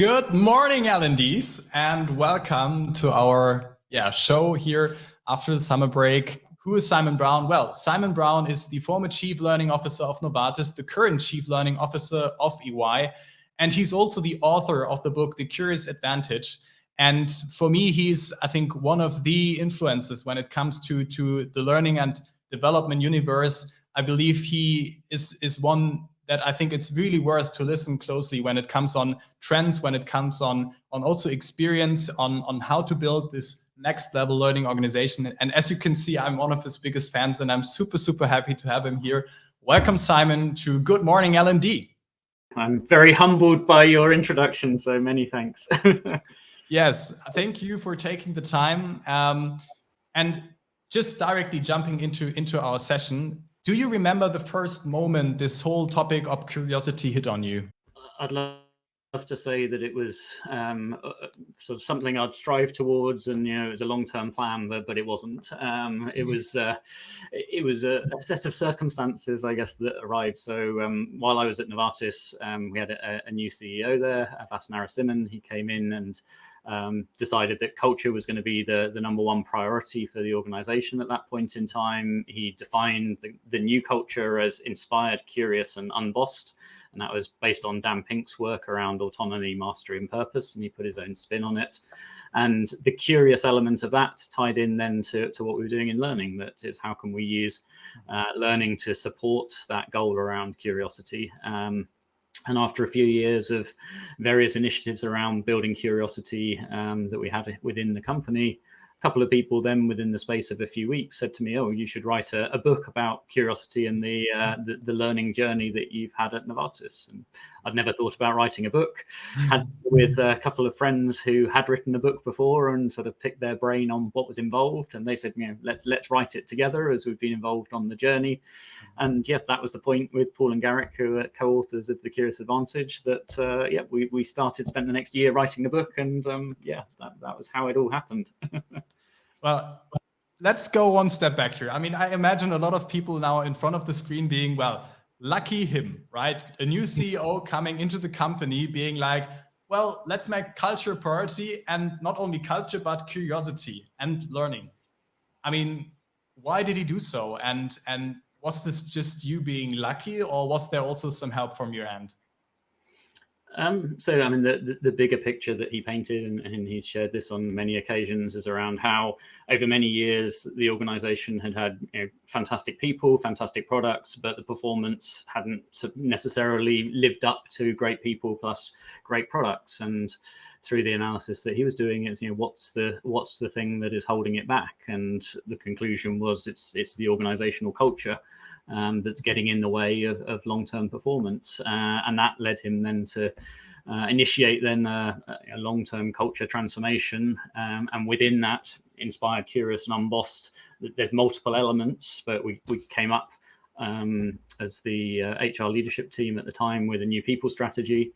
Good morning, L&Ds, and welcome to our show here after the summer break. Who is Simon Brown? Well, Simon Brown is the former Chief Learning Officer of Novartis, the current Chief Learning Officer of EY, and he's also the author of the book, The Curious Advantage. And for me, he's, I think, one of the influences when it comes to the learning and development universe. I believe he is one that I think it's really worth to listen closely when it comes on trends, when it comes on also experience, on how to build this next level learning organization. And as you can see, I'm one of his biggest fans, and I'm super, super happy to have him here. Welcome, Simon, to Good Morning L&D. I'm very humbled by your introduction, so many thanks. Yes, thank you for taking the time. And just directly jumping into our session, do you remember the first moment this whole topic of curiosity hit on you? I'd love to say that it was sort of something I'd strive towards, and it was a long-term plan, but it wasn't. It was a set of circumstances, I guess, that arrived. So while I was at Novartis, we had a new CEO there, Vasant Narasimhan. He came in and decided that culture was going to be the number one priority for the organization at that point in time. He defined the new culture as inspired, curious, and unbossed. And that was based on Dan Pink's work around autonomy, mastery, and purpose. And he put his own spin on it. And the curious element of that tied in then to what we were doing in learning. That is, how can we use learning to support that goal around curiosity? And after a few years of various initiatives around building curiosity that we had within the company, a couple of people then within the space of a few weeks said to me, "Oh, you should write a book about curiosity and the learning journey that you've had at Novartis." And I'd never thought about writing a book. Had with a couple of friends who had written a book before and sort of picked their brain on what was involved, and they said, let's write it together as we've been involved on the journey. And that was the point with Paul and Garrick, who are co-authors of The Curious Advantage, that we spent the next year writing the book, and that was how it all happened. Well, let's go one step back here. I mean, I imagine a lot of people now in front of the screen being, well, lucky him, right? A new CEO coming into the company being like, well, let's make culture a priority, and not only culture, but curiosity and learning. I mean, why did he do so? And was this just you being lucky, or was there also some help from your end? So, I mean, the bigger picture that he painted, and he's shared this on many occasions, is around how over many years the organization had fantastic people, fantastic products, but the performance hadn't necessarily lived up to great people plus great products. And through the analysis that he was doing, it's what's the thing that is holding it back? And the conclusion was it's the organizational culture that's getting in the way of long-term performance. And that led him then to initiate then a long-term culture transformation. And within that, inspired, curious, and unbossed, there's multiple elements, but we came up as the HR leadership team at the time with a new people strategy.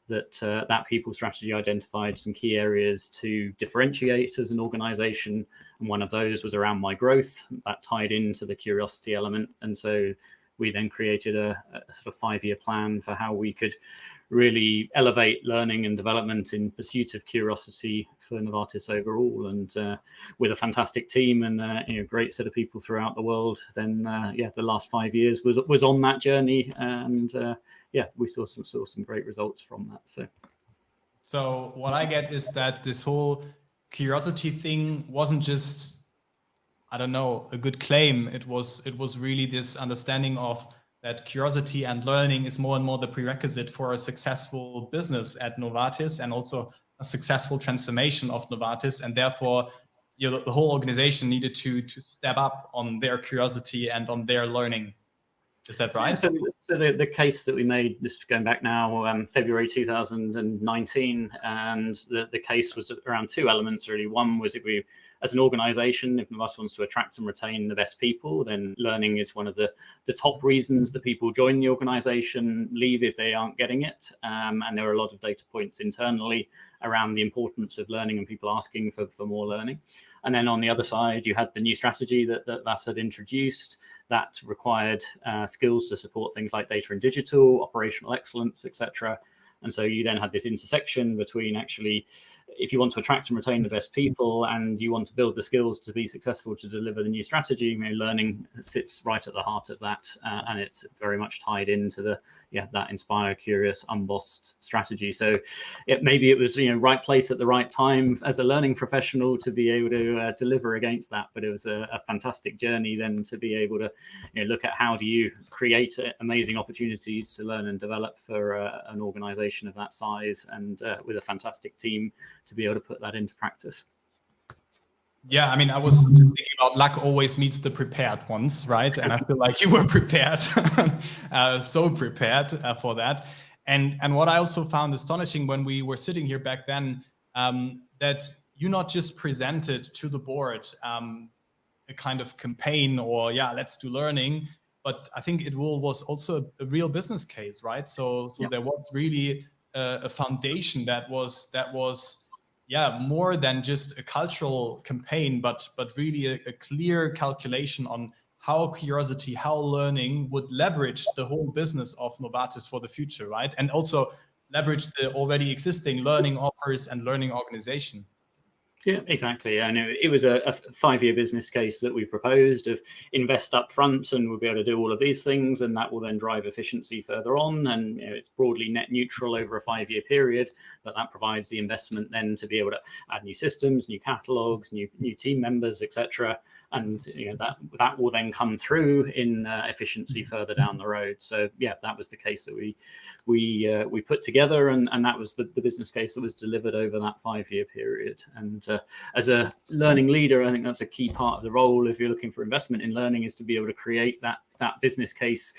That people strategy identified some key areas to differentiate as an organization. And one of those was around my growth. That tied into the curiosity element. And so we then created a sort of 5-year plan for how we could really elevate learning and development in pursuit of curiosity for Novartis overall. And with a fantastic team and a great set of people throughout the world, then the last 5 years was on that journey. And we saw some great results from that. So what I get is that this whole curiosity thing wasn't just, I don't know, a good claim. It was really this understanding of that curiosity and learning is more and more the prerequisite for a successful business at Novartis, and also a successful transformation of Novartis. And therefore, the whole organization needed to step up on their curiosity and on their learning. Is that right? So the case that we made, just going back now, February 2019, and the case was around two elements, really. One was, if we, as an organization, if Novartis wants to attract and retain the best people, then learning is one of the top reasons that people join the organization, leave if they aren't getting it. And there are a lot of data points internally around the importance of learning and people asking for more learning. And then on the other side, you had the new strategy that Vas had introduced that required skills to support things like data and digital, operational excellence, etc. And so you then had this intersection between actually, if you want to attract and retain the best people and you want to build the skills to be successful to deliver the new strategy, you know, learning sits right at the heart of that. And it's very much tied into that inspire, curious, unbossed strategy. So maybe it was, you know, right place at the right time as a learning professional to be able to deliver against that. But it was a fantastic journey then to be able to, you know, look at how do you create amazing opportunities to learn and develop for an organization of that size, and with a fantastic team to be able to put that into practice. Yeah, I mean, I was just thinking about luck always meets the prepared ones, right? And I feel like you were prepared, so prepared for that. And what I also found astonishing when we were sitting here back then, that you not just presented to the board a kind of campaign or let's do learning, but I think it was also a real business case, right? So there was really a foundation that was more than just a cultural campaign, but really a clear calculation on how curiosity, how learning would leverage the whole business of Novartis for the future, right? And also leverage the already existing learning offers and learning organization. Yeah, exactly. And it was a 5-year business case that we proposed of invest up front and we'll be able to do all of these things, and that will then drive efficiency further on. And you know, it's broadly net neutral over a 5-year period, but that provides the investment then to be able to add new systems, new catalogs, new team members, etc. And you know, that will then come through in efficiency further down the road. So yeah, that was the case that we put together, and that was the business case that was delivered over that 5-year period. And as a learning leader, I think that's a key part of the role. If you're looking for investment in learning, is to be able to create that business case,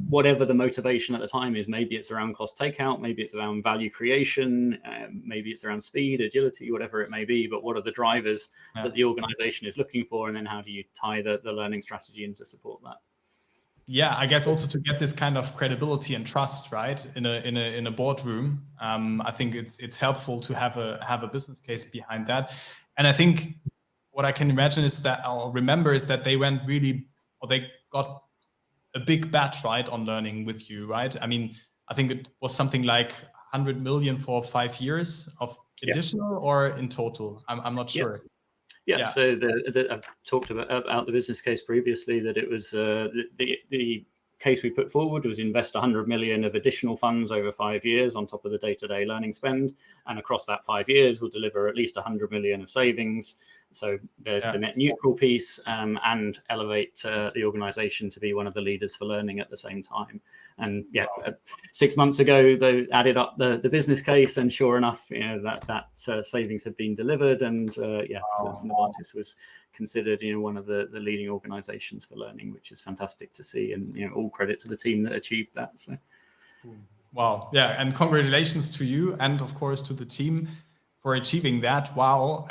whatever the motivation at the time is. Maybe it's around cost takeout, maybe it's around value creation, maybe it's around speed, agility, whatever it may be. But what are the drivers that the organization is looking for, and then how do you tie the learning strategy in to support that? Yeah, I guess also to get this kind of credibility and trust, right, in a boardroom. I think it's helpful to have a business case behind that. And I think what I can imagine is that I'll remember is that they got a big bet, right, on learning with you, right? I mean, I think it was something like 100 million for 5 years of additional or in total. I'm not sure. Yeah. So I've talked about the business case previously, that it was the case we put forward was invest 100 million of additional funds over 5 years on top of the day-to-day learning spend. And across that 5 years, we'll deliver at least 100 million of savings. So there's the net neutral piece, and elevate the organization to be one of the leaders for learning at the same time. And 6 months ago, they added up the business case, and sure enough, you know, that savings had been delivered, and Novartis was considered, you know, one of the leading organizations for learning, which is fantastic to see. And you know, all credit to the team that achieved that. So, wow, and congratulations to you, and of course to the team for achieving that. Wow.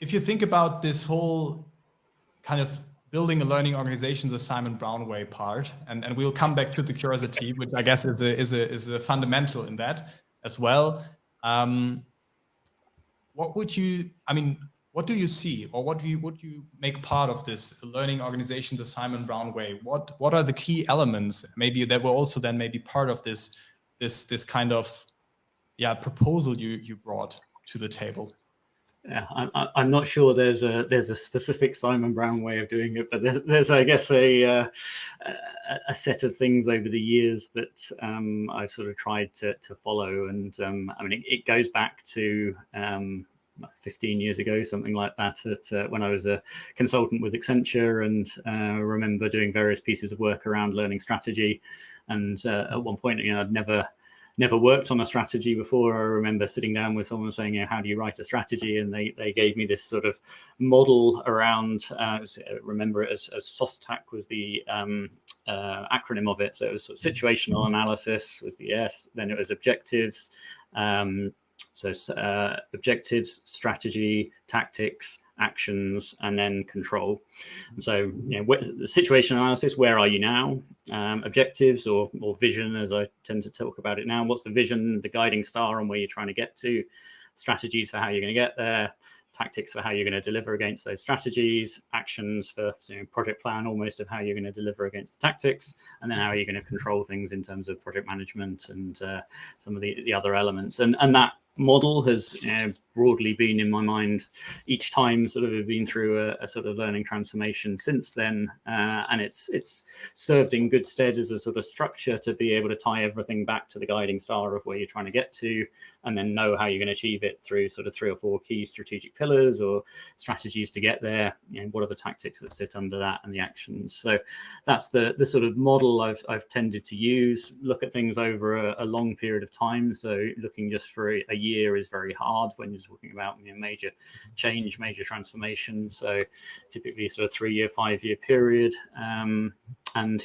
If you think about this whole kind of building a learning organization the Simon Brown way part, and we'll come back to the curiosity, which I guess is a fundamental in that as well. What do you see, or what would you make part of this learning organization the Simon Brown way? What are the key elements maybe that were also then maybe part of this kind of proposal you brought to the table? Yeah, I'm not sure there's a specific Simon Brown way of doing it, but there's I guess a set of things over the years that I've sort of tried to follow, and I mean it goes back to 15 years ago, something like that, when I was a consultant with Accenture, and remember doing various pieces of work around learning strategy. And at one point, you know, I'd never worked on a strategy before. I remember sitting down with someone saying, you know, how do you write a strategy? And they gave me this sort of model around, remember it as SOSTAC was the acronym of it. So it was sort of situational analysis was the S, then it was objectives. Objectives, strategy, tactics, actions, and then control. So, you know, the situation analysis, where are you now? Objectives or vision, as I tend to talk about it now. What's the vision, the guiding star on where you're trying to get to? Strategies for how you're going to get there. tactics for how you're going to deliver against those strategies, actions for project plan almost of how you're going to deliver against the tactics, and then how you're going to control things in terms of project management and some of the other elements. And that model has broadly been in my mind each time sort of been through a sort of learning transformation since then, and it's served in good stead as a sort of structure to be able to tie everything back to the guiding star of where you're trying to get to, and then know how you're going to achieve it through sort of 3 or 4 key strategic pillars or strategies to get there. What are the tactics that sit under that and the actions? So that's the sort of model I've tended to use. Look at things over a long period of time. So looking just for a year is very hard when you're talking about major change, major transformation. So typically sort of 3-year, 5-year period. And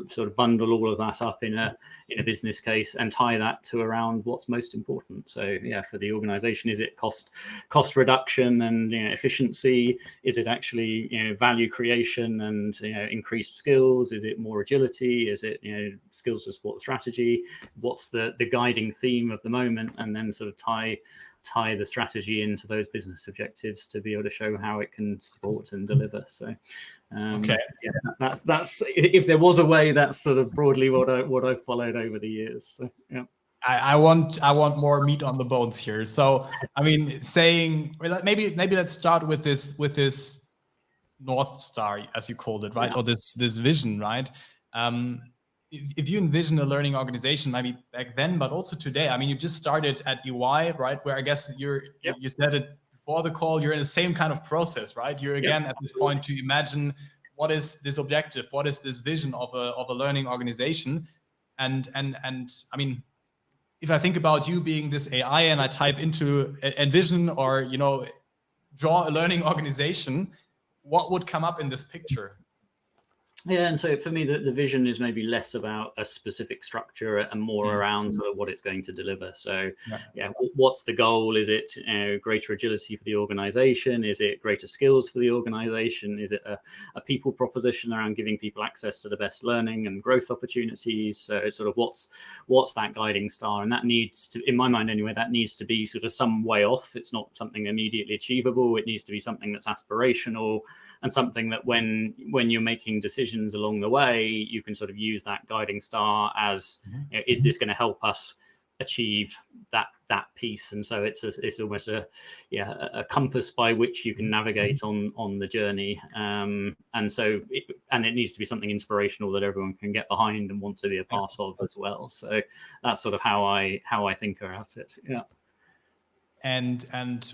sort of bundle all of that up in a business case and tie that to around what's most important. So for the organization, is it cost reduction and efficiency? Is it actually value creation and increased skills? Is it more agility? Is it skills to support the strategy? What's the guiding theme of the moment? And then sort of tie the strategy into those business objectives to be able to show how it can support and deliver. So that's if there was a way, that's sort of broadly what I've followed over the years. So, yeah. I want more meat on the bones here. So I mean, maybe let's start with this North Star, as you called it, right? Yeah. Or this vision, right? If you envision a learning organization, maybe back then, but also today, I mean, you just started at EY, right? Where I guess you said it before the call, you're in the same kind of process, right? You're again at this point to imagine what is this objective, what is this vision of a learning organization, and I mean, if I think about you being this AI and I type into envision or draw a learning organization, what would come up in this picture? Yeah, and so for me, the vision is maybe less about a specific structure and more around sort of what it's going to deliver. So, what's the goal? Is it greater agility for the organization? Is it greater skills for the organization? Is it a people proposition around giving people access to the best learning and growth opportunities? So, it's sort of what's that guiding star? And that needs to, in my mind anyway, that needs to be sort of some way off. It's not something immediately achievable. It needs to be something that's aspirational and something that when you're making decisions along the way, you can sort of use that guiding star as, is this going to help us achieve that piece? And so it's almost a compass by which you can navigate on the journey. And it needs to be something inspirational that everyone can get behind and want to be a part of as well. So that's sort of how I think about it. Yeah. And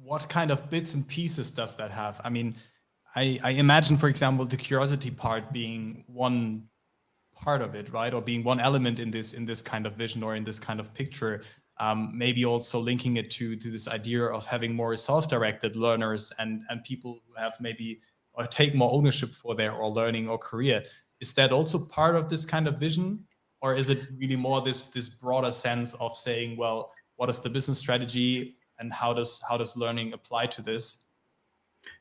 what kind of bits and pieces does that have? I mean, I imagine, for example, the curiosity part being one part of it, right? Or being one element in this kind of vision or in this kind of picture. Maybe also linking it to this idea of having more self-directed learners and people who have maybe or take more ownership for their learning or career. Is that also part of this kind of vision? Or is it really more this broader sense of saying, well, what is the business strategy? And how does learning apply to this?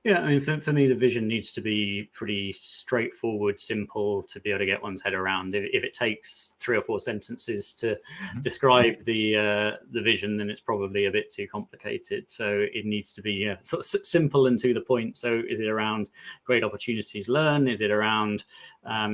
Yeah, I mean, for me, the vision needs to be pretty straightforward, simple to be able to get one's head around. If it takes 3 or 4 sentences to describe the vision, then it's probably a bit too complicated. So it needs to be sort of simple and to the point. So is it around great opportunities to learn? Is it around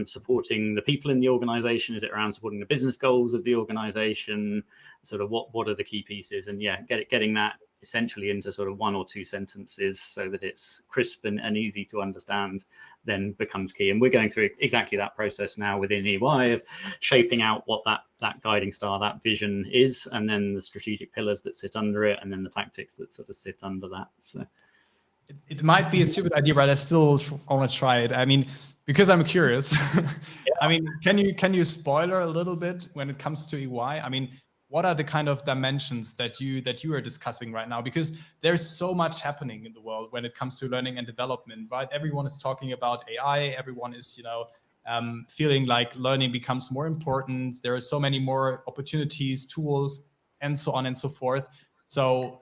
supporting the people in the organization? Is it around supporting the business goals of the organization? Sort of what are the key pieces? And getting that essentially into sort of 1 or 2 sentences so that it's crisp and easy to understand then becomes key. And we're going through exactly that process now within EY of shaping out what that guiding star, that vision is, and then the strategic pillars that sit under it, and then the tactics that sort of sit under that. So it might be a stupid idea, but I still want to try it. I mean, because I'm curious. I mean, can you spoiler a little bit when it comes to EY? I mean, what are the kind of dimensions that you are discussing right now? Because there's so much happening in the world when it comes to learning and development, right? Everyone is talking about AI. Everyone is, feeling like learning becomes more important. There are so many more opportunities, tools, and so on and so forth. So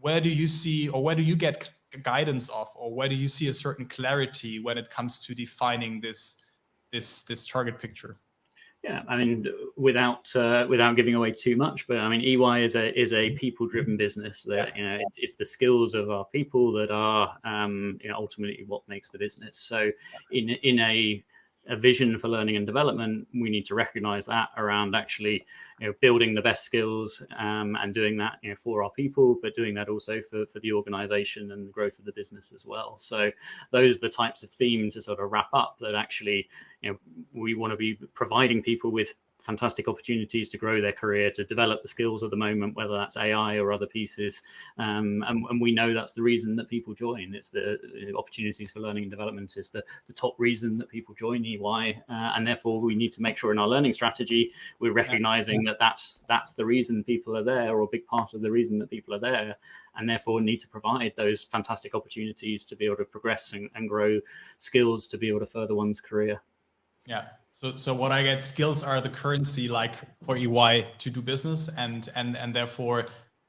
where do you see, or where do you get guidance of, or where do you see a certain clarity when it comes to defining this target picture? Yeah, I mean, without giving away too much, but I mean, EY is a people-driven business. That it's the skills of our people that are ultimately what makes the business. So, in a vision for learning and development, we need to recognize that around actually building the best skills and doing that for our people, but doing that also for the organization and the growth of the business as well. So those are the types of themes to sort of wrap up that actually we want to be providing people with fantastic opportunities to grow their career, to develop the skills of the moment, whether that's AI or other pieces. And we know that's the reason that people join. It's the opportunities for learning and development is the top reason that people join EY. And therefore, we need to make sure in our learning strategy, we're recognizing that that's the reason people are there, or a big part of the reason that people are there. And therefore need to provide those fantastic opportunities to be able to progress and grow skills to be able to further one's career. Yeah. So what I get, skills are the currency, like for EY to do business, and therefore,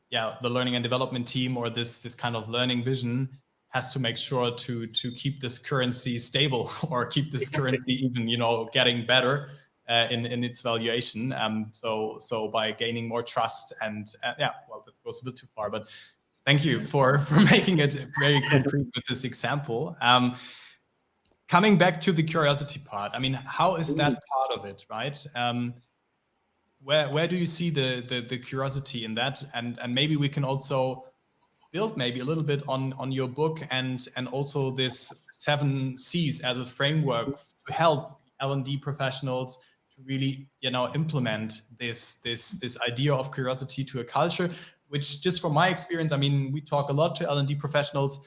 yeah, the learning and development team or this kind of learning vision has to make sure to keep this currency stable, or keep this currency even getting better in its valuation. So by gaining more trust and well, that goes a bit too far, but thank you for making it very concrete with this example. Coming back to the curiosity part, I mean, how is that part of it, right? Where do you see the curiosity in that? And maybe we can also build maybe a little bit on your book and also this 7 C's as a framework to help L&D professionals to really implement this idea of curiosity to a culture, which, just from my experience, I mean, we talk a lot to L&D professionals,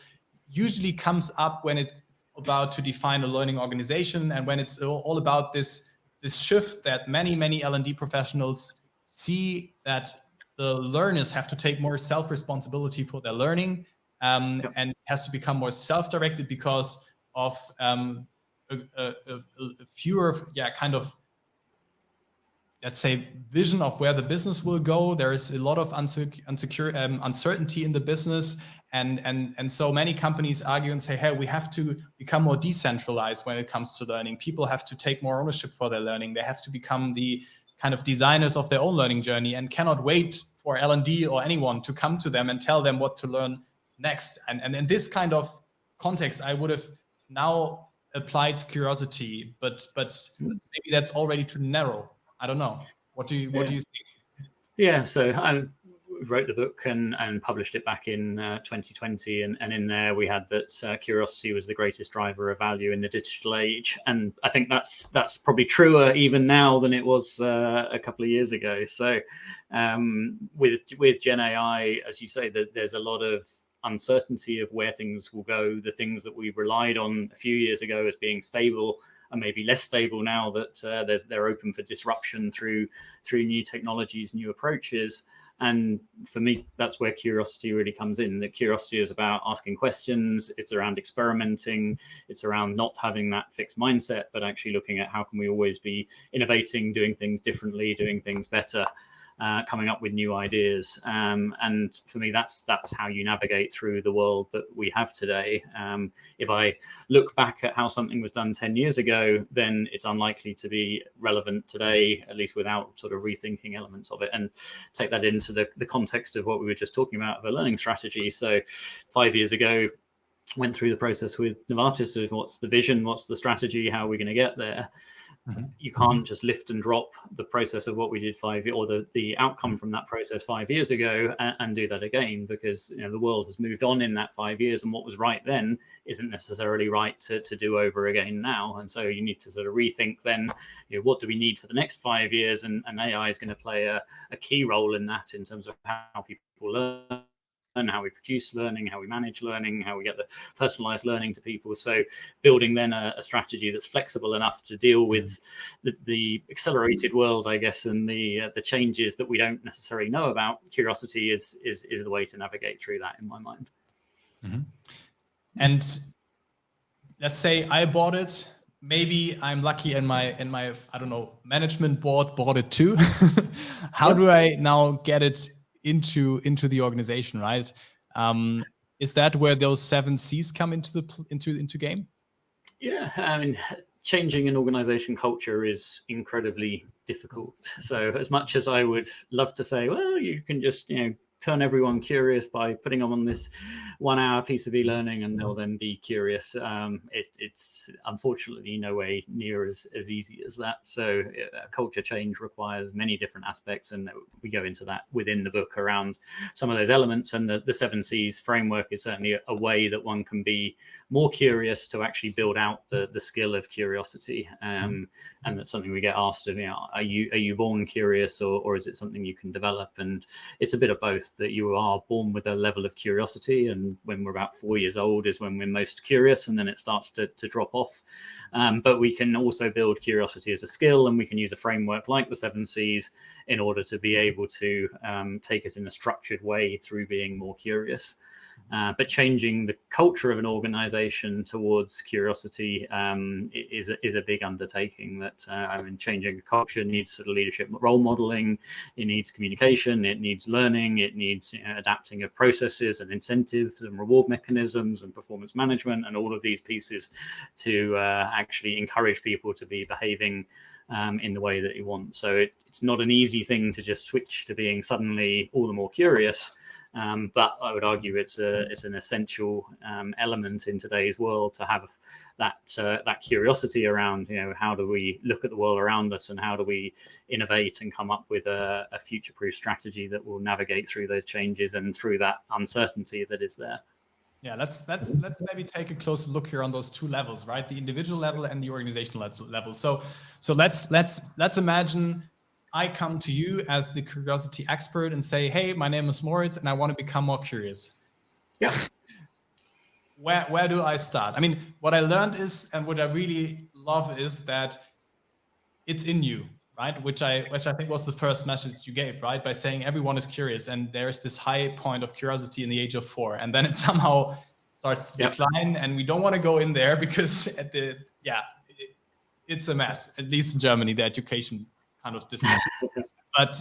usually comes up when it's about to define a learning organization, and when it's all about this shift that many L&D professionals see, that the learners have to take more self-responsibility for their learning, and it has to become more self-directed because of a fewer kind of, let's say, vision of where the business will go. There is a lot of uncertainty in the business, and so many companies argue and say, hey, we have to become more decentralized when it comes to learning. People have to take more ownership for their learning. They have to become the kind of designers of their own learning journey, and cannot wait for L&D or anyone to come to them and tell them what to learn next. And in this kind of context, I would have now applied curiosity, but maybe that's already too narrow. I don't know. What do you think? Yeah, so I wrote the book and published it back in 2020, and in there we had that curiosity was the greatest driver of value in the digital age, and I think that's probably truer even now than it was a couple of years ago. So with Gen AI, as you say, that there's a lot of uncertainty of where things will go. The things that we relied on a few years ago as being stable are maybe less stable now that they're open for disruption through new technologies, new approaches. And for me, that's where curiosity really comes in. The curiosity is about asking questions. It's around experimenting. It's around not having that fixed mindset, but actually looking at how can we always be innovating, doing things differently, doing things better, coming up with new ideas. And for me, that's how you navigate through the world that we have today. If I look back at how something was done 10 years ago, then it's unlikely to be relevant today, at least without sort of rethinking elements of it. And take that into the context of what we were just talking about of a learning strategy. So 5 years ago, went through the process with Novartis of what's the vision, what's the strategy, how are we going to get there? You can't just lift and drop the process of what we did or the outcome from that process 5 years ago and do that again, because the world has moved on in that 5 years, and what was right then isn't necessarily right to do over again now. And so you need to sort of rethink then, what do we need for the next 5 years? And AI is going to play a key role in that, in terms of how people learn, and how we produce learning, how we manage learning, how we get the personalized learning to people. So building then a strategy that's flexible enough to deal with the accelerated world, I guess, and the changes that we don't necessarily know about. Curiosity is the way to navigate through that, in my mind. Mm-hmm. And let's say I bought it. Maybe I'm lucky and my I don't know, management board bought it too. How do I now get it into the organization, right? Is that where those 7 C's come into game? Yeah, I mean, changing an organization culture is incredibly difficult. So as much as I would love to say, well, you can just, turn everyone curious by putting them on this 1 hour piece of e-learning and they'll then be curious. It's unfortunately no way near as easy as that. So culture change requires many different aspects, and we go into that within the book around some of those elements. And the 7 C's framework is certainly a way that one can be more curious to actually build out the skill of curiosity. And that's something we get asked of, are you born curious, or is it something you can develop? And it's a bit of both, that you are born with a level of curiosity, and when we're about 4 years old is when we're most curious, and then it starts to drop off. But we can also build curiosity as a skill, and we can use a framework like the 7 C's in order to be able to take us in a structured way through being more curious. But changing the culture of an organization towards curiosity is a big undertaking. Changing a culture needs sort of leadership role modeling, it needs communication, it needs learning, it needs adapting of processes and incentives and reward mechanisms and performance management, and all of these pieces to actually encourage people to be behaving in the way that you want. So it's not an easy thing to just switch to being suddenly all the more curious. But I would argue it's an essential element in today's world to have that curiosity around, how do we look at the world around us, and how do we innovate and come up with a future-proof strategy that will navigate through those changes and through that uncertainty that is there. Yeah, let's maybe take a closer look here on those 2 levels, right? The individual level and the organizational level. So let's imagine I come to you as the curiosity expert and say, hey, my name is Moritz and I want to become more curious. Yeah. Where do I start? I mean, what I learned is, and what I really love is that it's in you, right? Which I think was the first message you gave, right? By saying everyone is curious, and there's this high point of curiosity in the age of 4, and then it somehow starts to decline, and we don't want to go in there because it's a mess, at least in Germany, the education kind of discussion. But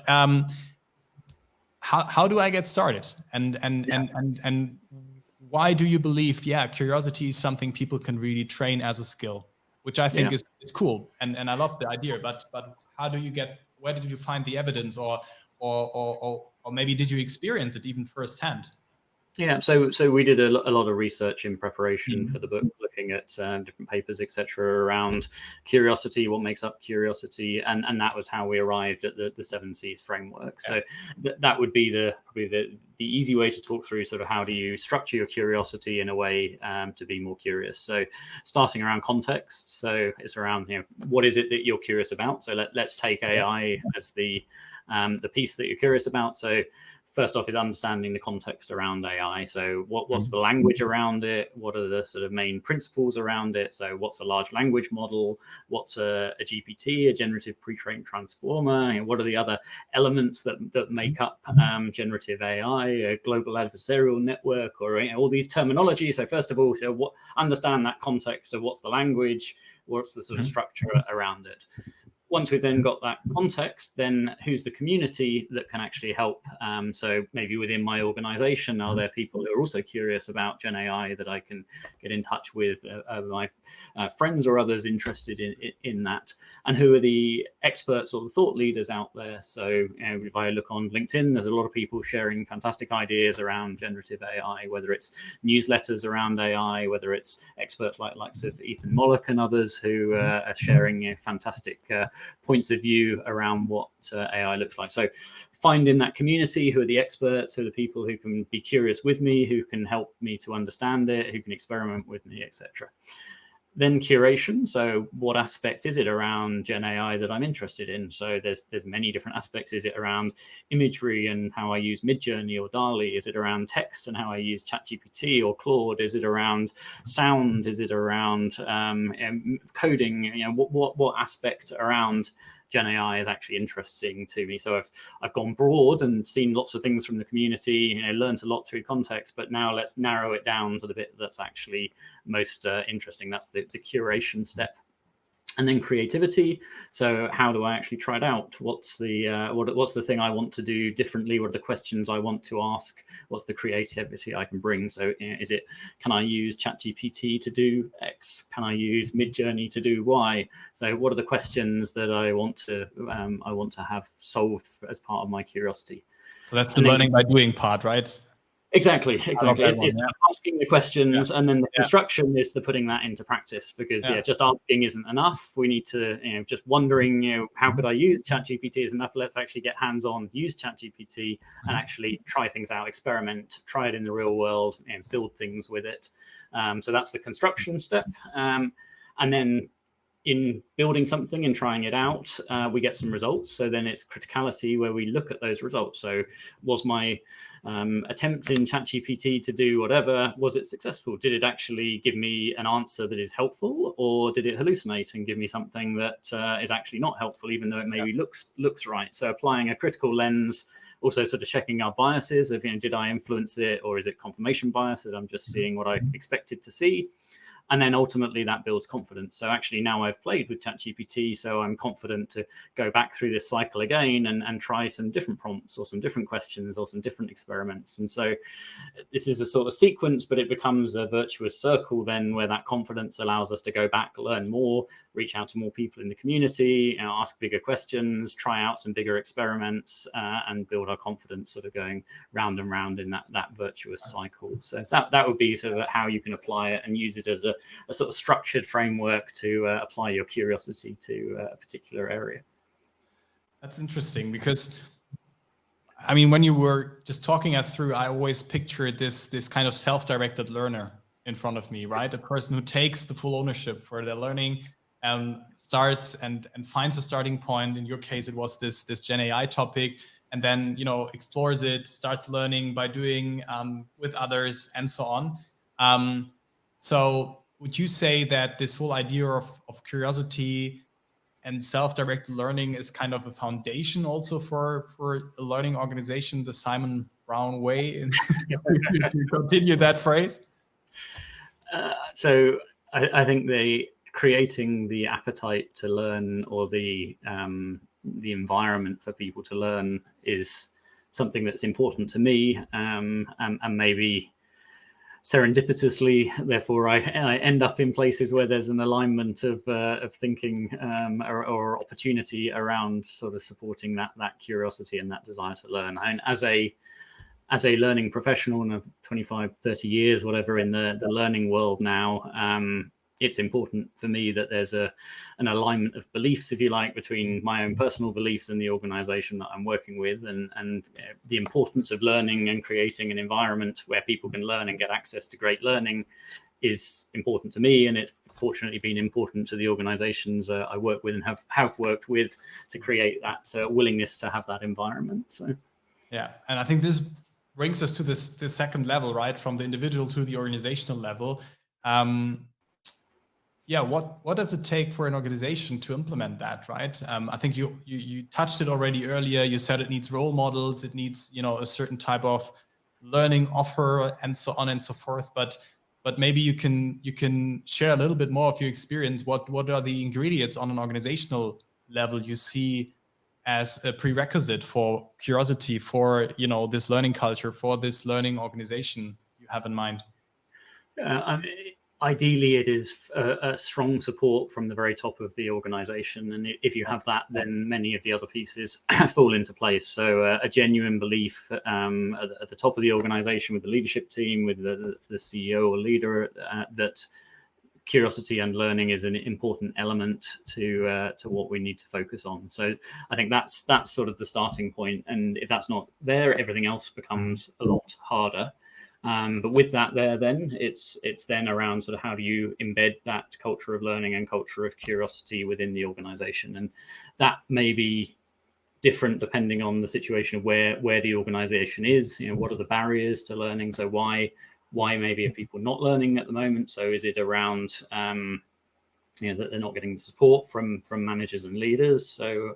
how do I get started? And why do you believe, curiosity is something people can really train as a skill, which I think is cool, and I love the idea. But how do you where did you find the evidence, or maybe did you experience it even firsthand? Yeah, so we did a lot of research in preparation for the book, looking at different papers, etc., around curiosity, what makes up curiosity, and that was how we arrived at the 7 C's framework. So that would be the easy way to talk through sort of how do you structure your curiosity in a way to be more curious. So starting around context, so it's around what is it that you're curious about. So let's take AI as the piece that you're curious about. So first off is understanding the context around AI. So what's the language around it? What are the sort of main principles around it? So what's a large language model? What's a GPT, a generative pre-trained transformer? What are the other elements that make up generative AI, a global adversarial network, or all these terminologies? So first of all, understand that context of what's the language, what's the sort of structure around it. Once we've then got that context, then who's the community that can actually help? So maybe within my organization, are there people who are also curious about Gen AI that I can get in touch with, my friends or others interested in that? And who are the experts or the thought leaders out there? So if I look on LinkedIn, there's a lot of people sharing fantastic ideas around generative AI, whether it's newsletters around AI, whether it's experts likes of Ethan Mollick and others who are sharing fantastic points of view around what AI looks like. So finding that community, who are the experts, who are the people who can be curious with me, who can help me to understand it, who can experiment with me, etc. Then curation. So what aspect is it around Gen AI that I'm interested in? So there's many different aspects. Is it around imagery and how I use Midjourney or DALL-E? Is it around text and how I use ChatGPT or Claude? Is it around sound? Is it around coding? What aspect around Gen AI is actually interesting to me? So I've gone broad and seen lots of things from the community, learned a lot through context, but now let's narrow it down to the bit that's actually most interesting. That's the curation step. And then creativity. So how do I actually try it out? What's the thing I want to do differently? What are the questions I want to ask? What's the creativity I can bring? So can I use ChatGPT to do X? Can I use Midjourney to do Y? So what are the questions that I want to have solved as part of my curiosity? So that's the learning by doing part, right? Exactly. It's Yeah. asking the questions, and then the construction is the putting that into practice, because just asking isn't enough. We need to, just wondering, how could I use ChatGPT is enough. Let's actually get hands-on, use ChatGPT, and actually try things out, experiment, try it in the real world, and build things with it. So that's the construction step, and then in building something and trying it out, we get some results. So then it's criticality, where we look at those results. So was my attempt in ChatGPT to do whatever, was it successful? Did it actually give me an answer that is helpful, or did it hallucinate and give me something that is actually not helpful, even though it maybe looks right? So applying a critical lens, also sort of checking our biases of, did I influence it, or is it confirmation bias that I'm just seeing what I expected to see? And then ultimately that builds confidence. So actually now I've played with ChatGPT, so I'm confident to go back through this cycle again and try some different prompts or some different questions or some different experiments. And so this is a sort of sequence, but it becomes a virtuous circle then, where that confidence allows us to go back, learn more, reach out to more people in the community, ask bigger questions, try out some bigger experiments, and build our confidence, sort of going round and round in that virtuous cycle. So that would be sort of how you can apply it and use it as a sort of structured framework to apply your curiosity to a particular area. That's interesting, because I mean, when you were just talking it through, I always pictured this kind of self-directed learner in front of me, right? A person who takes the full ownership for their learning, starts and finds a starting point. In your case, it was this Gen AI topic, and then explores it, starts learning by doing with others, and so on. So would you say that this whole idea of curiosity and self-directed learning is kind of a foundation also for a learning organization, the Simon Brown way, to continue that phrase? So I think creating the appetite to learn, or the environment for people to learn, is something that's important to me, and maybe serendipitously, therefore, I end up in places where there's an alignment of thinking or opportunity around sort of supporting that curiosity and that desire to learn. And as a learning professional, in 25, 30 years, whatever, in the learning world now, it's important for me that there's an alignment of beliefs, if you like, between my own personal beliefs and the organization that I'm working with, and the importance of learning and creating an environment where people can learn and get access to great learning is important to me, and it's fortunately been important to the organizations I work with and have worked with, to create that willingness to have that environment. So yeah, and I think this brings us to this second level, right, from the individual to the organizational level. What does it take for an organization to implement that, right? I think you touched it already earlier. You said it needs role models, it needs a certain type of learning offer, and so on and so forth. But maybe you can share a little bit more of your experience. What are the ingredients on an organizational level you see as a prerequisite for curiosity, for this learning culture, for this learning organization you have in mind? Ideally, it is a strong support from the very top of the organization. And if you have that, then many of the other pieces fall into place. So a genuine belief at the top of the organization, with the leadership team, with the CEO or leader, that curiosity and learning is an important element to what we need to focus on. So I think that's sort of the starting point. And if that's not there, everything else becomes a lot harder. But with that there, then it's then around sort of how do you embed that culture of learning and culture of curiosity within the organization. And that may be different depending on the situation of where the organization is. What are the barriers to learning? So why maybe are people not learning at the moment? So is it around that they're not getting support from managers and leaders? So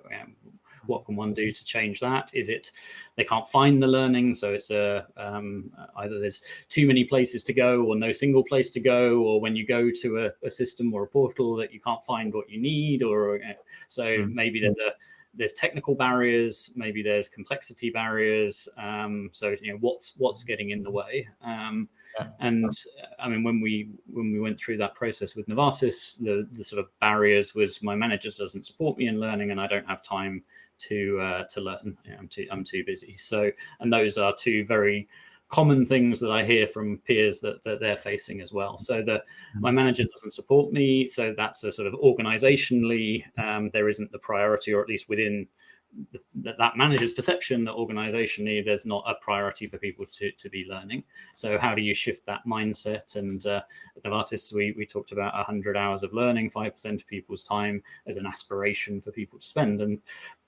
what can one do to change that? Is it they can't find the learning, so it's either there's too many places to go or no single place to go, or when you go to a system or a portal that you can't find what you need, or so maybe there's technical barriers, maybe there's complexity barriers. So what's getting in the way? And I mean, when we went through that process with Novartis, the sort of barriers was my manager doesn't support me in learning, and I don't have time to learn. I'm too busy. So, and those are two very common things that I hear from peers that they're facing as well. So my manager doesn't support me. So that's a sort of organizationally, there isn't the priority, or at least within that manager's perception, that organizationally there's not a priority for people to be learning. So how do you shift that mindset? And at Novartis, we talked about 100 hours of learning, 5% of people's time as an aspiration for people to spend. And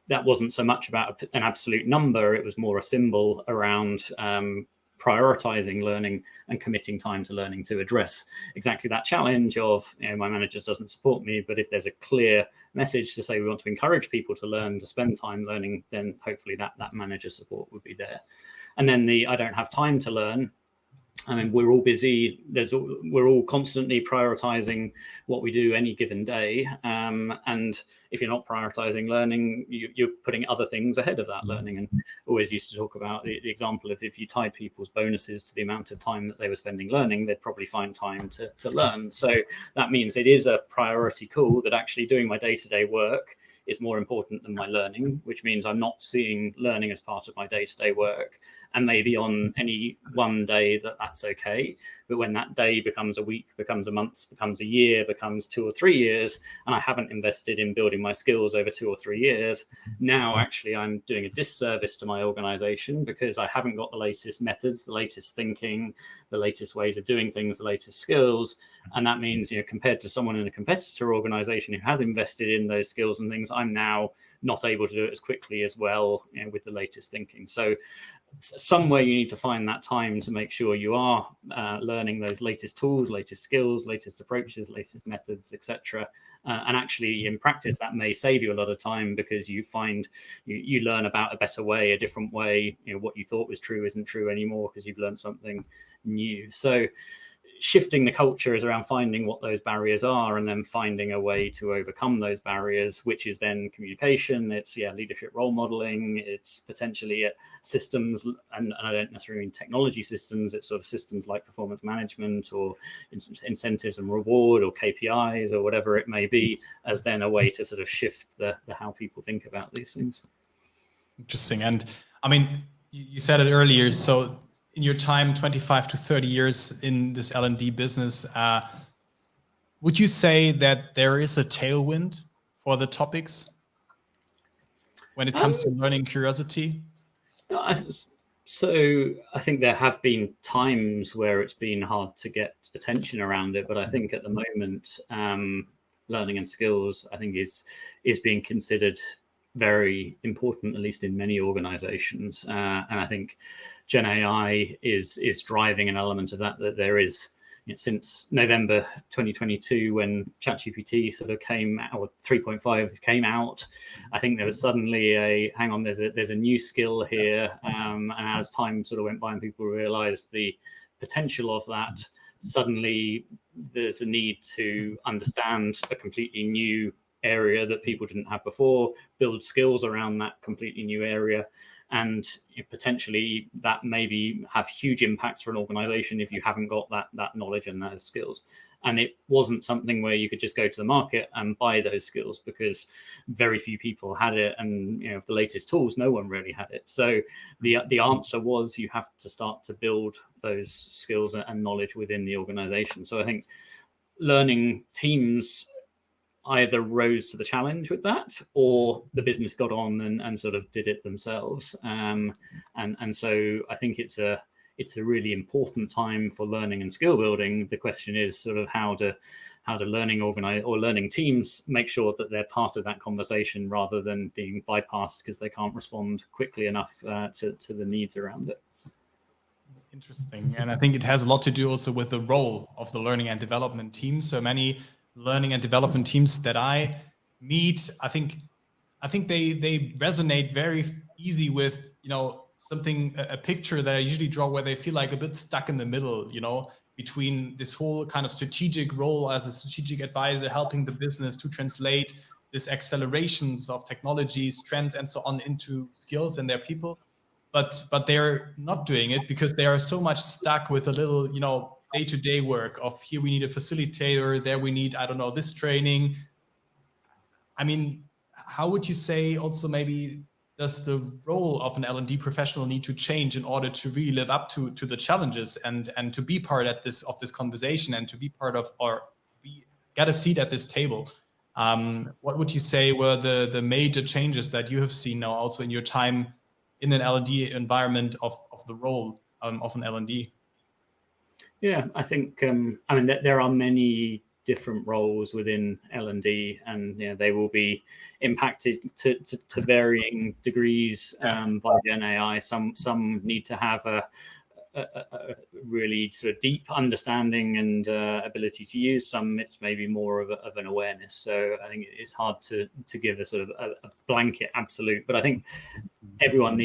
that wasn't so much about an absolute number. It was more a symbol around prioritizing learning and committing time to learning to address exactly that challenge of, my manager doesn't support me, but if there's a clear message to say we want to encourage people to learn, to spend time learning, then hopefully that manager support would be there. And then I don't have time to learn. I mean, we're all busy. We're all constantly prioritizing what we do any given day. And if you're not prioritizing learning, you're putting other things ahead of that learning. And always used to talk about the example of if you tied people's bonuses to the amount of time that they were spending learning, they'd probably find time to learn. So that means it is a priority call that actually doing my day-to-day work is more important than my learning, which means I'm not seeing learning as part of my day-to-day work. And maybe on any one day that's okay. But when that day becomes a week, becomes a month, becomes a year, becomes 2 or 3 years, and I haven't invested in building my skills over 2 or 3 years, now actually I'm doing a disservice to my organization because I haven't got the latest methods, the latest thinking, the latest ways of doing things, the latest skills. And that means, compared to someone in a competitor organization who has invested in those skills and things, I'm now not able to do it as quickly as well with the latest thinking. So somewhere you need to find that time to make sure you are learning those latest tools, latest skills, latest approaches, latest methods, etc. And actually in practice that may save you a lot of time because you find you learn about a better way, a different way. What you thought was true isn't true anymore because you've learned something new. So shifting the culture is around finding what those barriers are and then finding a way to overcome those barriers, which is then communication. It's leadership role modeling. It's potentially systems, and I don't necessarily mean technology systems. It's sort of systems like performance management or incentives and reward or KPIs or whatever it may be, as then a way to sort of shift the how people think about these things. Interesting. And I mean, you said it earlier, so in your time, 25 to 30 years in this L&D business, would you say that there is a tailwind for the topics when it comes to learning curiosity? So I think there have been times where it's been hard to get attention around it, but I think at the moment, learning and skills, I think is being considered very important, at least in many organizations. And I think Gen AI is driving an element of that there is, since November 2022, when ChatGPT sort of came out, or 3.5 came out, I think there was suddenly hang on, there's a new skill here. And as time sort of went by and people realized the potential of that, suddenly there's a need to understand a completely new area that people didn't have before, build skills around that completely new area. And potentially that maybe have huge impacts for an organization if you haven't got that knowledge and those skills. And it wasn't something where you could just go to the market and buy those skills because very few people had it. And the latest tools, no one really had it. So the answer was you have to start to build those skills and knowledge within the organization. So I think learning teams either rose to the challenge with that, or the business got on and sort of did it themselves. And so I think it's a really important time for learning and skill building. The question is sort of how do learning teams make sure that they're part of that conversation rather than being bypassed because they can't respond quickly enough to the needs around it. Interesting. And I think it has a lot to do also with the role of the learning and development team. So many learning and development teams that I meet, I think I think they resonate very easy with, you know, something, a picture that I usually draw where they feel like a bit stuck in the middle, you know, between this whole kind of strategic role as a strategic advisor, helping the business to translate this accelerations of technologies, trends, and so on into skills in their people. But they're not doing it because they are so much stuck with a little, you know, day-to-day work of here we need a facilitator, there we need, I don't know, this training. I mean, how would you say also maybe does the role of an L&D professional need to change in order to really live up to the challenges and to be part of this conversation and to be part of, or be get a seat at this table? What would you say were the major changes that you have seen now also in your time in an L&D environment of the role of an L&D? Yeah, I think I mean there are many different roles within L&D, and you know, they will be impacted to varying degrees by Gen AI. Some need to have a really sort of deep understanding and ability to use. Some it's maybe more of an awareness. So I think it's hard to give a sort of a blanket absolute, but I think everyone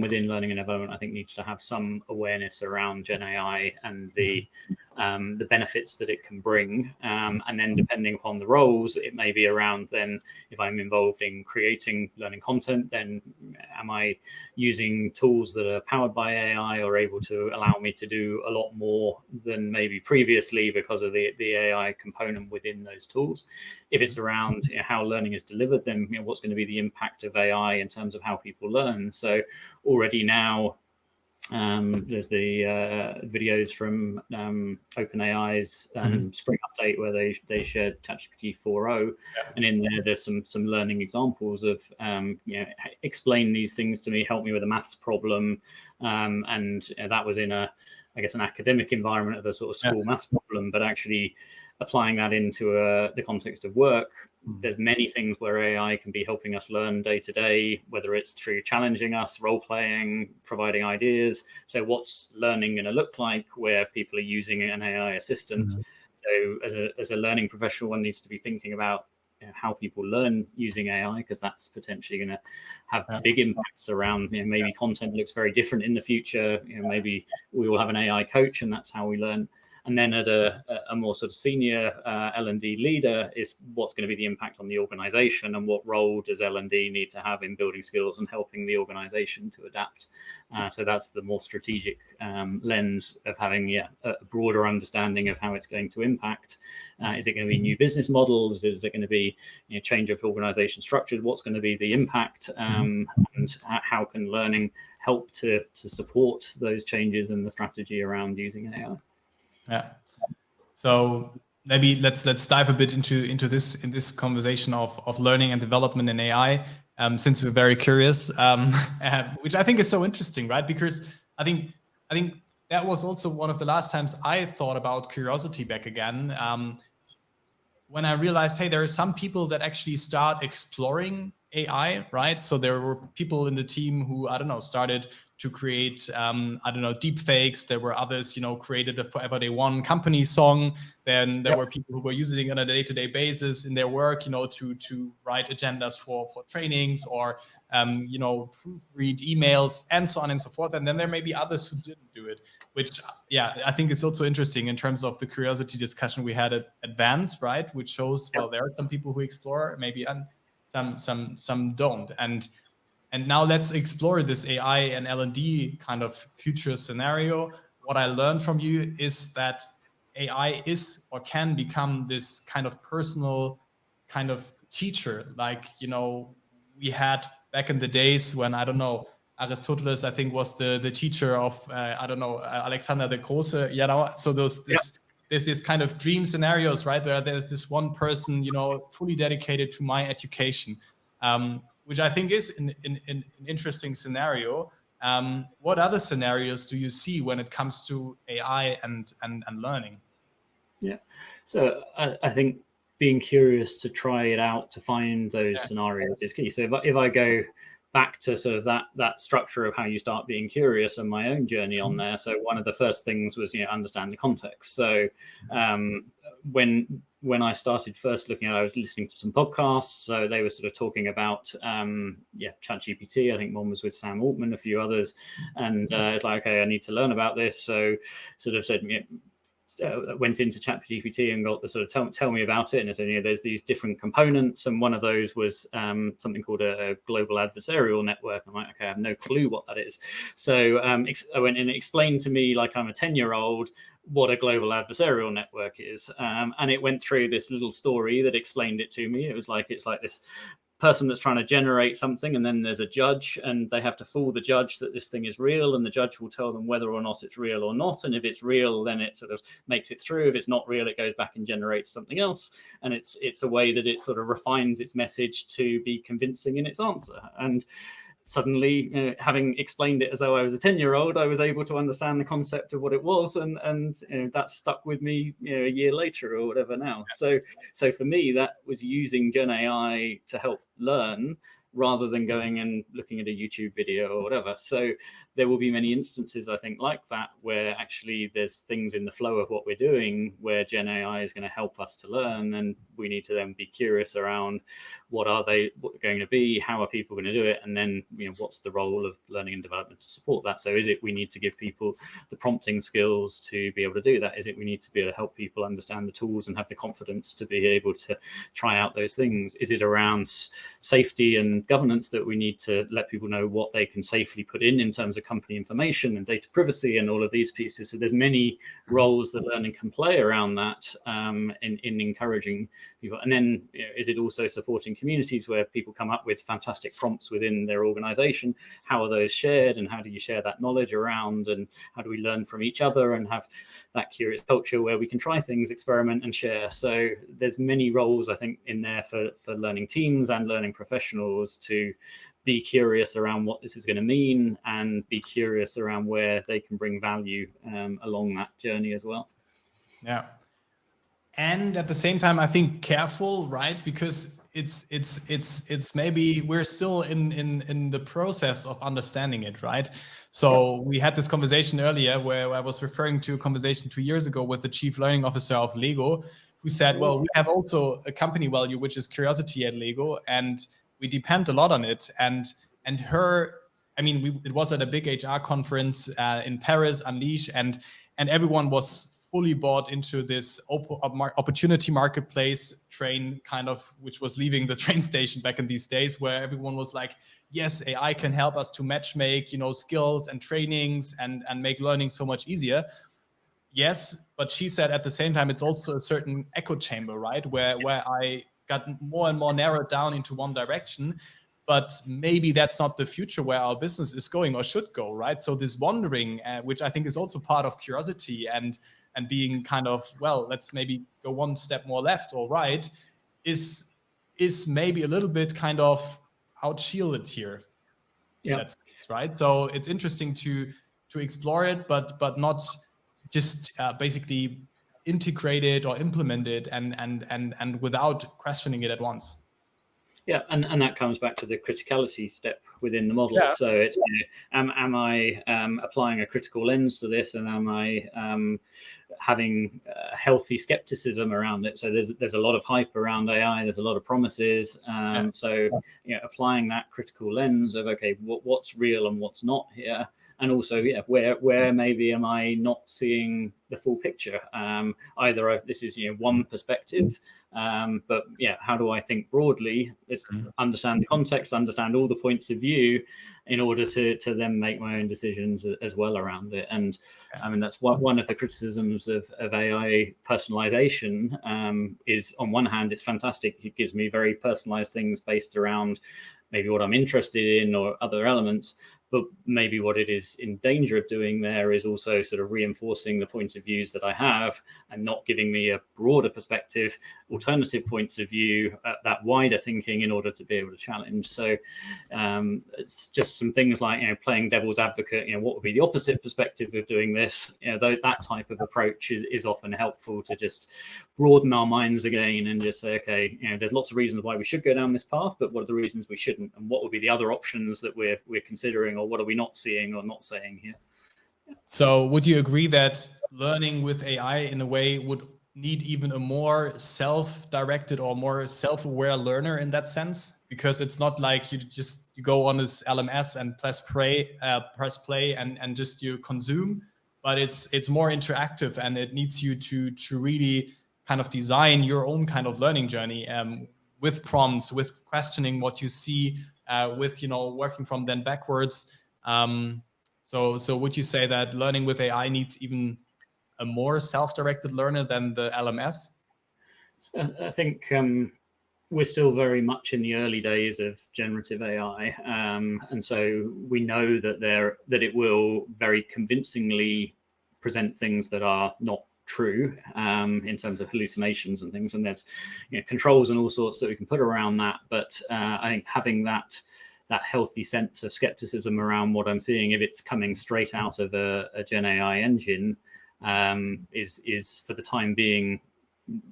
within learning and development, I think, needs to have some awareness around Gen AI and the benefits that it can bring. And then depending upon the roles, it may be around then if I'm involved in creating learning content, then am I using tools that are powered by AI or able to allow me to do a lot more than maybe previously because of the AI component within those tools? If it's around how learning is delivered, then what's going to be the impact of AI in terms of how people learn? So already now, there's the videos from OpenAI's spring update where they shared ChatGPT 4.0, and in there's some learning examples of explain these things to me, help me with a maths problem, and that was in an academic environment of a sort of school maths problem, but actually applying that into the context of work. There's many things where AI can be helping us learn day to day, whether it's through challenging us, role playing, providing ideas. So what's learning going to look like where people are using an AI assistant? So as a learning professional, one needs to be thinking about how people learn using AI, because that's potentially going to have big impacts around, maybe content looks very different in the future. Maybe we will have an AI coach and that's how we learn. And then at a more sort of senior L&D leader is what's going to be the impact on the organization, and what role does L&D need to have in building skills and helping the organization to adapt. So that's the more strategic lens of having a broader understanding of how it's going to impact. Is it going to be new business models? Is it going to be change of organization structures? What's going to be the impact? And how can learning help to support those changes and the strategy around using AI? Yeah. So maybe let's dive a bit into this conversation of learning and development in AI, since we're very curious, which I think is so interesting, right? Because I think that was also one of the last times I thought about curiosity back again, when I realized, hey, there are some people that actually start exploring AI, right? So there were people in the team who, I don't know, started to create, deep fakes. There were others, created the Forever Day One company song. Then there were people who were using it on a day-to-day basis in their work, to write agendas for trainings or, proofread emails and so on and so forth. And then there may be others who didn't do it, which, I think is also interesting in terms of the curiosity discussion we had at Advance, right? Which shows, well, there are some people who explore, maybe some don't. And now let's explore this AI and L&D kind of future scenario. What I learned from you is that AI is or can become this kind of personal kind of teacher. Like, we had back in the days when, Aristoteles, I think, was the teacher of, Alexander the Große, so there's this kind of dream scenarios, right? Where there's this one person, fully dedicated to my education, which I think is an interesting scenario. What other scenarios do you see when it comes to AI and learning? Yeah, so I think being curious to try it out, to find those scenarios is key. So if I go back to sort of that structure of how you start being curious and my own journey on there. So one of the first things was, understand the context. So when when I started first looking at it, I was listening to some podcasts. So they were sort of talking about, ChatGPT. I think one was with Sam Altman, a few others. And it's like, okay, I need to learn about this. So sort of said, went into ChatGPT and got the sort of tell me about it. And it said, there's these different components. And one of those was something called a global adversarial network. I'm like, okay, I have no clue what that is. So I went and explained to me, like I'm a 10-year-old, what a global adversarial network is. And it went through this little story that explained it to me. It was like, it's like this person that's trying to generate something, and then there's a judge, and they have to fool the judge that this thing is real, and the judge will tell them whether or not it's real or not. And if it's real, then it sort of makes it through. If it's not real, it goes back and generates something else. And it's a way that it sort of refines its message to be convincing in its answer. And suddenly, having explained it as though I was a 10-year-old, I was able to understand the concept of what it was, and that stuck with me, a year later or whatever now. So for me, that was using Gen AI to help learn rather than going and looking at a YouTube video or whatever. So there will be many instances, I think, like that, where actually there's things in the flow of what we're doing where Gen AI is going to help us to learn, and we need to then be curious around what are they going to be, how are people going to do it, and then what's the role of learning and development to support that. So is it we need to give people the prompting skills to be able to do that? Is it we need to be able to help people understand the tools and have the confidence to be able to try out those things? Is it around safety and governance that we need to let people know what they can safely put in terms of company information and data privacy and all of these pieces? So there's many roles that learning can play around that, in encouraging people. And then is it also supporting communities where people come up with fantastic prompts within their organization? How are those shared, and how do you share that knowledge around, and how do we learn from each other and have that curious culture where we can try things, experiment and share? So there's many roles, I think, in there for learning teams and learning professionals to be curious around what this is going to mean, and be curious around where they can bring value along that journey as well. Yeah. And at the same time, I think careful, right? Because it's maybe we're still in the process of understanding it, right? So we had this conversation earlier where I was referring to a conversation 2 years ago with the chief learning officer of Lego, who said, well, we have also a company value, which is curiosity at Lego, and we depend a lot on it. And her, I mean, it was at a big HR conference in Paris, Unleash, and everyone was fully bought into this opportunity marketplace train, kind of, which was leaving the train station back in these days, where everyone was like, yes, AI can help us to matchmake, skills and trainings and make learning so much easier. Yes, but she said at the same time, it's also a certain echo chamber, right? Where I got more and more narrowed down into one direction, but maybe that's not the future where our business is going or should go, right? So this wandering, which I think is also part of curiosity and being kind of, well, let's maybe go one step more left or right, is maybe a little bit kind of outshielded here. Yeah, that's right. So it's interesting to explore it, but not just basically integrate it or implement it and without questioning it at once. Yeah, and that comes back to the criticality step within the model. Yeah. So it's, am I applying a critical lens to this, and am I having healthy skepticism around it? So there's a lot of hype around AI. There's a lot of promises. So applying that critical lens of, okay, what's real and what's not here. And also, where maybe am I not seeing the full picture? Either this is one perspective, but how do I think broadly? It's understand the context, understand all the points of view, in order to then make my own decisions as well around it. And I mean, that's one of the criticisms of AI personalization. Is on one hand, it's fantastic; it gives me very personalized things based around maybe what I'm interested in or other elements. But maybe what it is in danger of doing there is also sort of reinforcing the points of views that I have and not giving me a broader perspective, alternative points of view, that wider thinking in order to be able to challenge. So it's just some things like, playing devil's advocate, what would be the opposite perspective of doing this? That type of approach is often helpful to just broaden our minds again and just say, okay, there's lots of reasons why we should go down this path, but what are the reasons we shouldn't? And what would be the other options that we're considering? Or what are we not seeing or not saying here? So would you agree that learning with AI in a way would need even a more self-directed or more self-aware learner in that sense? Because it's not like you go on this LMS and press play and just you consume, but it's more interactive, and it needs you to really kind of design your own kind of learning journey, with prompts, with questioning what you see, with working from then backwards. So would you say that learning with AI needs even a more self-directed learner than the LMS? So I think we're still very much in the early days of generative AI, and so we know that it will very convincingly present things that are not true, in terms of hallucinations and things. And there's controls and all sorts that we can put around that. But I think having that healthy sense of skepticism around what I'm seeing, if it's coming straight out of a Gen AI engine, is for the time being,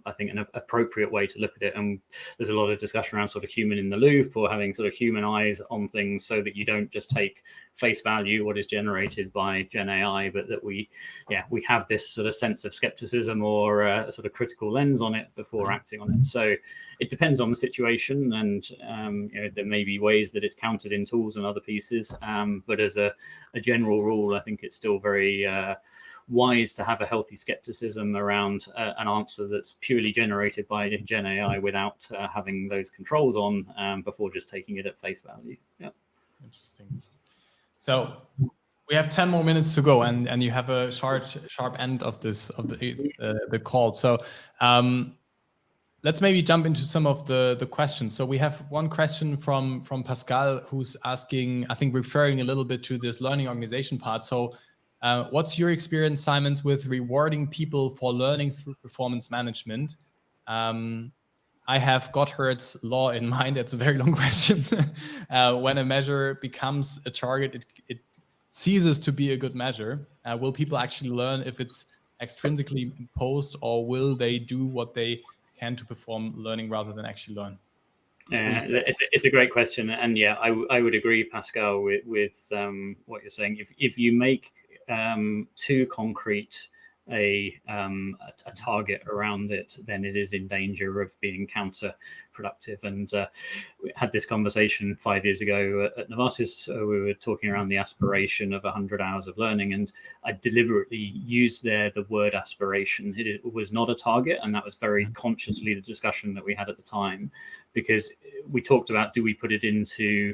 I think, an appropriate way to look at it. And there's a lot of discussion around sort of human in the loop, or having sort of human eyes on things, so that you don't just take face value what is generated by Gen AI, but that we have this sort of sense of skepticism or a sort of critical lens on it before acting on it. So it depends on the situation, and there may be ways that it's counted in tools and other pieces. But as a general rule, I think it's still very wise to have a healthy skepticism around an answer that's purely generated by Gen AI without having those controls on, before just taking it at face value. Yeah. Interesting. So we have 10 more minutes to go, and you have a sharp end of the call. So let's maybe jump into some of the questions. So we have one question from Pascal, who's asking, I think, referring a little bit to this learning organization part. So what's your experience, Simons, with rewarding people for learning through performance management? I have Gotthard's law in mind. It's a very long question. When a measure becomes a target, it ceases to be a good measure. Will people actually learn if it's extrinsically imposed, or will they do what they can to perform learning rather than actually learn? It's a great question, and yeah, I would agree, Pascal, with what you're saying. If you make too concrete a target around it, then it is in danger of being counterproductive. And we had this conversation 5 years ago at Novartis. We were talking around the aspiration of 100 hours of learning, and I deliberately used there the word aspiration. It was not a target, and that was very consciously the discussion that we had at the time, because we talked about, do we put it into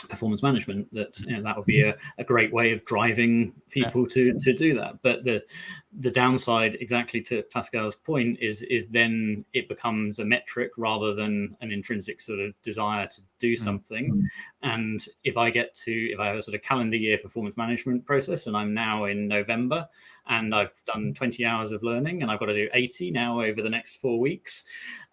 performance management, that would be a great way of driving people to do that. But the downside, exactly to Pascal's point, is then it becomes a metric rather than an intrinsic sort of desire to do something. And if I have a sort of calendar year performance management process, and I'm now in November, and I've done 20 hours of learning, and I've got to do 80 now over the next 4 weeks,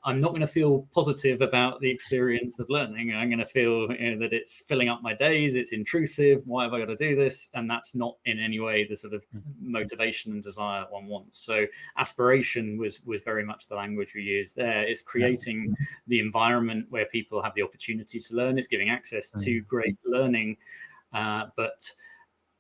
I'm not going to feel positive about the experience of learning. I'm going to feel that it's filling up my days, it's intrusive, why have I got to do this? And that's not in any way the sort of motivation and desire that one wants. So aspiration was very much the language we used there. It's creating the environment where people have the opportunity to learn. It's giving access to great learning, but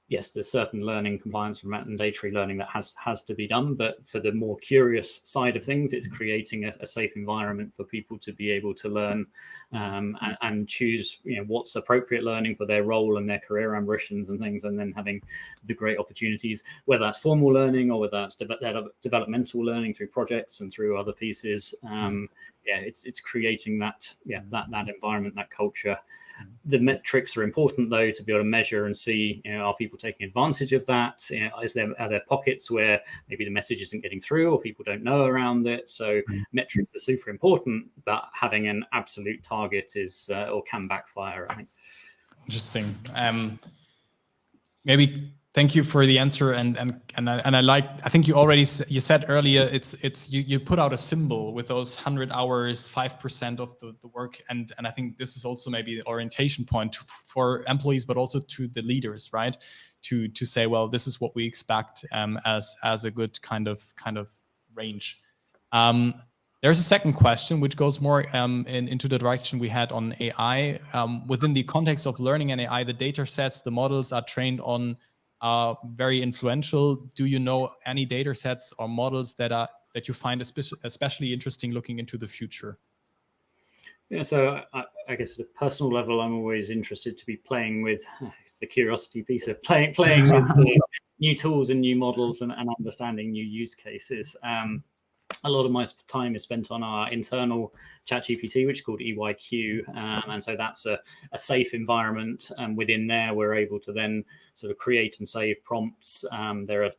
yes, there's certain learning compliance from mandatory learning that has to be done. But for the more curious side of things, it's creating a safe environment for people to be able to learn and choose what's appropriate learning for their role and their career ambitions and things, and then having the great opportunities, whether that's formal learning or whether that's developmental learning through projects and through other pieces. It's creating that environment, that culture. The metrics are important, though, to be able to measure and see, are people taking advantage of that? Are there pockets where maybe the message isn't getting through or people don't know around it? So metrics are super important, but having an absolute target is or can backfire, I think. Interesting. Maybe thank you for the answer, and I think you said earlier, it's you put out a symbol with those 100 hours, 5% of the work, and I think this is also maybe the orientation point for employees, but also to the leaders, right? To say, well, this is what we expect as a good kind of range. There's a second question which goes more into the direction we had on AI. Within the context of learning and AI, the data sets, the models are trained on very influential. Do you know any data sets or models that are that you find especially interesting looking into the future? Yeah, so I guess at a personal level, I'm always interested to be playing with, it's the curiosity piece of playing with new tools and new models and understanding new use cases. A lot of my time is spent on our internal ChatGPT, which is called EYQ. And so that's a safe environment. And within there, we're able to then sort of create and save prompts. There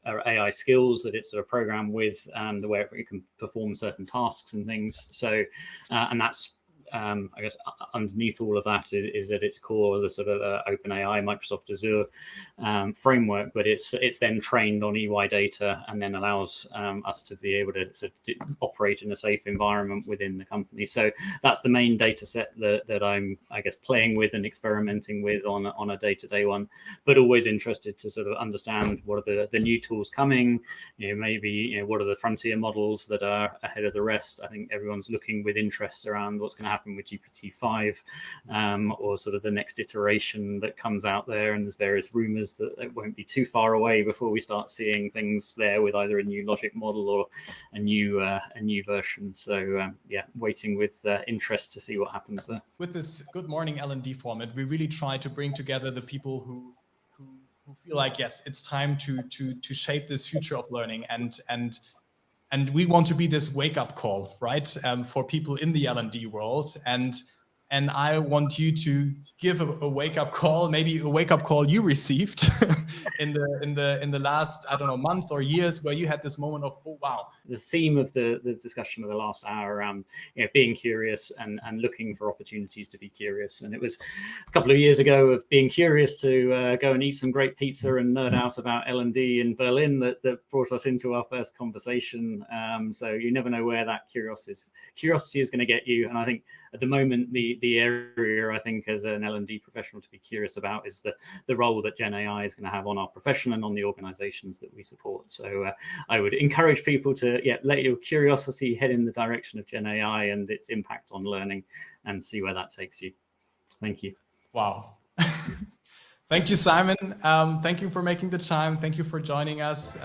are AI skills that it's sort of programmed with, the way it can perform certain tasks and things. So, and that's, I guess underneath all of that is at its core the sort of OpenAI, Microsoft Azure framework, but it's then trained on EY data and then allows us to be able to sort of operate in a safe environment within the company. So that's the main data set that I'm, I guess, playing with and experimenting with on a day-to-day one, but always interested to sort of understand what are the new tools coming, maybe what are the frontier models that are ahead of the rest. I think everyone's looking with interest around what's going to happen with GPT-5 or sort of the next iteration that comes out there, and there's various rumors that it won't be too far away before we start seeing things there with either a new logic model or a new version. So yeah, waiting with interest to see what happens there. With this Good Morning L&D format, we really try to bring together the people who feel like, yes, it's time to shape this future of learning, and we want to be this wake-up call, right, for people in the L&D world. And I want you to give a wake-up call, maybe a wake-up call you received in the last, I don't know, month or years, where you had this moment of, oh wow. The theme of the discussion of the last hour around being curious and looking for opportunities to be curious. And it was a couple of years ago of being curious to go and eat some great pizza and nerd out about L&D in Berlin that brought us into our first conversation. So you never know where that curiosity is going to get you. And I think at the moment, the area I think as an L&D professional to be curious about is the role that Gen AI is going to have on our profession and on the organizations that we support. So I would encourage people to let your curiosity head in the direction of Gen AI and its impact on learning, and see where that takes you. Thank you. Wow. Thank you, Simon. Thank you for making the time. Thank you for joining us.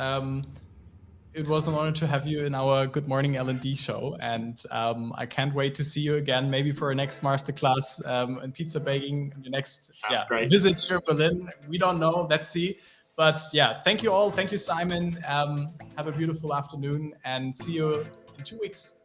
It was an honor to have you in our Good Morning L&D show, and I can't wait to see you again, maybe for a next masterclass in pizza baking, the next visit to Berlin. We don't know, let's see. But yeah, thank you all. Thank you, Simon. Have a beautiful afternoon, and see you in 2 weeks.